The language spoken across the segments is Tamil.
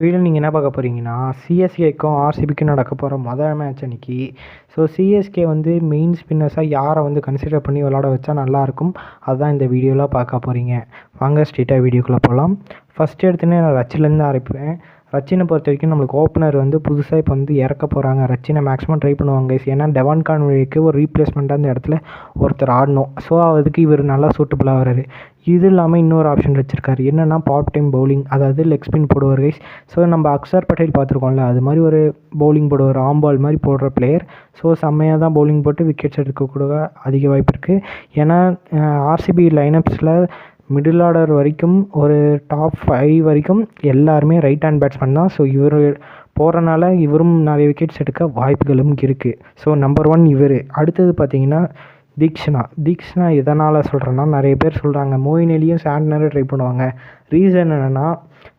வீடியோவில் நீங்கள் என்ன பார்க்க போகிறீங்கன்னா, சிஎஸ்கேக்கும் ஆர்சிபிக்கும் நடக்க போகிற மொதல் மேட்ச் அன்றைக்கி. ஸோ சிஎஸ்கே வந்து மெயின் ஸ்பின்னர்ஸாக யாரை வந்து கன்சிடர் பண்ணி விளாட வச்சா நல்லாயிருக்கும், அதுதான் இந்த வீடியோவில் பார்க்க போகிறீங்க. வாங்க ஸ்ட்ரெயிட்டாக வீடியோக்குள்ளே போகலாம். ஃபஸ்ட்டு எடுத்துனே நான் ரச்சிலேருந்து ஆரம்பிப்பேன். ரச்சினை பொறுத்த வரைக்கும் நம்மளுக்கு ஓப்பனர் வந்து புதுசாக இப்போ வந்து இறக்க போகிறாங்க. ரச்சினை மேக்ஸிமம் ட்ரை பண்ணுவாங்க. ஏன்னா டெவான் கான்வேக்கு ஒரு ரீப்ளேஸ்மெண்ட்டாக அந்த இடத்துல ஒருத்தர் ஆடணும். ஸோ அதுக்கு இவர் நல்லா சூட்டபுளாக வர்றாரு. இது இல்லாமல் இன்னொரு ஆப்ஷன் வச்சுருக்காரு. என்னென்னா பார்ட் டைம் பவுலிங், அதாவது லெக் ஸ்பின் போடுவார் கைஸ். ஸோ நம்ம அக்ஷர் பட்டேல் பார்த்துருக்கோம்ல, அது மாதிரி ஒரு பவுலிங் போடுவார், ஆம்பால் மாதிரி போடுற பிளேயர். ஸோ செம்மையாக தான் பவுலிங் போட்டு விக்கெட்ஸ் எடுக்கக்கூட அதிக வாய்ப்பு இருக்குது. ஏன்னா ஆர்சிபி லைனப்ஸில் மிடில் ஆர்டர் வரைக்கும் ஒரு டாப் 5 வரைக்கும் எல்லாருமே ரைட் ஹேண்ட் பேட்ஸ்மேன் தான். ஸோ இவர் போகிறனால இவரும் நிறைய விக்கெட்ஸ் எடுக்க வாய்ப்புகளும் இருக்குது. ஸோ நம்பர் 1 இவர். அடுத்தது பார்த்திங்கன்னா தீக்ஷனா எதனால் சொல்கிறேன்னா, நிறைய பேர் சொல்கிறாங்க மோயின் அலியும் சாண்ட்னரும் ட்ரை பண்ணுவாங்க. ரீசன் என்னென்னா,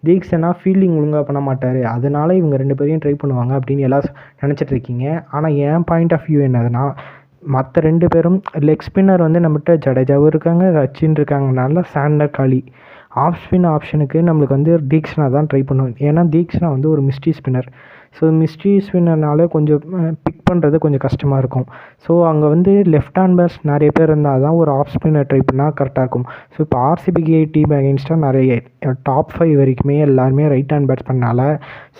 தீக்ஷனா ஃபீல்டிங் ஒழுங்காக பண்ண மாட்டார், அதனால் இவங்க 2 பேரையும் ட்ரை பண்ணுவாங்க அப்படின்னு எல்லாம் நினச்சிட்ருக்கீங்க. ஆனால் என் பாயிண்ட் ஆஃப் வியூ என்னதுன்னா, மற்ற 2 பேரும் லெக் ஸ்பின்னர் வந்து நம்மகிட்ட ஜடேஜாவும் இருக்காங்க, ரச்சின் இருக்காங்கனால சாண்ட்னர் காலி. ஆஃப் ஸ்பின் ஆப்ஷனுக்கு நம்மளுக்கு வந்து தீக்ஷனா தான் ட்ரை பண்ணுவோம். ஏன்னா தீக்ஷனா வந்து ஒரு மிஸ்ட்ரி ஸ்பின்னர். ஸோ மிஸ்ட்ரி ஸ்பின்னர்னால கொஞ்சம் பிக் பண்ணுறது கொஞ்சம் கஷ்டமாக இருக்கும். ஸோ அங்கே வந்து லெஃப்ட் ஹேண்டர்ஸ் நிறைய பேர் இருந்தால் தான் ஒரு ஆஃப் ஸ்பின்னர் ட்ரை பண்ணால் கரெக்டாக இருக்கும். ஸோ இப்போ ஆர்சிபிக்கு டீம் அகெயின்ஸ்டாக நிறைய டாப் 5 வரைக்குமே எல்லாருமே ரைட் ஹேண்ட் பேட்ஸ்மேனால,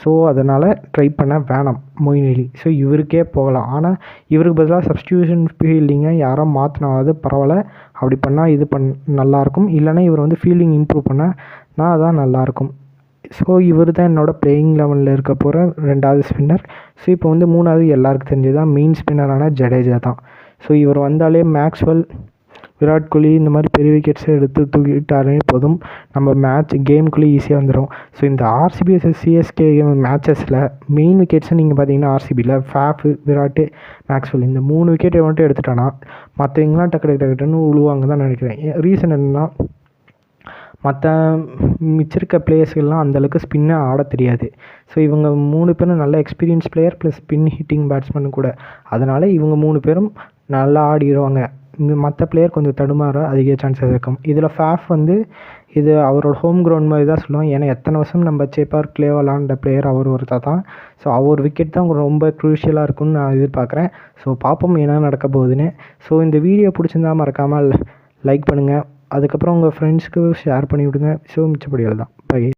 ஸோ அதனால் ட்ரை பண்ண வேணாம் மொயின் அலி. ஸோ இவருக்கே போகலாம். ஆனால் இவருக்கு பதிலாக சப்ஸ்டியூஷன் ஃபீல்டிங்கை யாரோ மாற்றினாவது பரவாயில்ல. அப்படி பண்ணால் இது நல்லாயிருக்கும். இல்லைனா இவர் வந்து ஃபீல்டிங் இம்ப்ரூவ் பண்ணால் அதான் நல்லாயிருக்கும். ஸோ இவர் தான் என்னோடய பிளேயிங் லெவலில் இருக்க போகிற 2வது ஸ்பின்னர். ஸோ இப்போ வந்து 3வது எல்லாருக்கும் தெரிஞ்சது தான், மெயின் ஸ்பின்னரான ஜடேஜா தான். ஸோ இவர் வந்தாலே மேக்ஸ்வெல், விராட் கோலி இந்த மாதிரி பெரிய விக்கெட்ஸை எடுத்து தூக்கிட்டாலே போதும், நம்ம கேமுக்குள்ளே ஈஸியாக வந்துடும். ஸோ இந்த ஆர்சிபி சிஎஸ்கே மேட்சஸில் மெயின் விக்கெட்ஸை நீங்கள் பார்த்தீங்கன்னா ஆர்சிபியில் ஃபேஃபு, விராட்டு, மேக்ஸ்வெல் இந்த 3 விக்கெட்டை மட்டும் எடுத்துட்டோன்னா மற்றவங்களாம் டக்குன்னு உழுவாங்க தான் நினைக்கிறேன். ரீசன் என்னென்னா, மற்ற மிச்சிருக்க பிளேயர்ஸ்கெல்லாம் அந்தளவுக்கு ஸ்பின்னை ஆட தெரியாது. ஸோ இவங்க 3 பேரும் நல்ல experience player plus spin hitting batsman கூட. அதனால் இவங்க 3 பேரும் நல்லா ஆடிடுவாங்க. மற்ற பிளேயர் கொஞ்சம் தடுமாற அதிக சான்சஸ் இருக்கும். இதில் ஃபேஃப் வந்து இது அவரோட ஹோம் கிரவுண்ட் மாதிரி தான் சொல்லுவோம். ஏன்னா எத்தனை வருஷம் நம்ம சேப்பார்க்லேயே விளாண்ட பிளேயர் அவர் ஒருத்தர் தான். ஸோ அவர் விக்கெட் தான் ரொம்ப க்ரூஷியலாக இருக்கும்னு நான் எதிர்பார்க்குறேன். ஸோ பார்ப்போம் என்ன நடக்க போகுதுன்னு. ஸோ இந்த வீடியோ பிடிச்சிருந்தா மறக்காமல் லைக் பண்ணுங்கள். அதுக்கப்புறம் உங்கள் ஃப்ரெண்ட்ஸ்க்கு ஷேர் பண்ணி விடுங்க. ஸோ மிச்சப்படியால் தான் பை.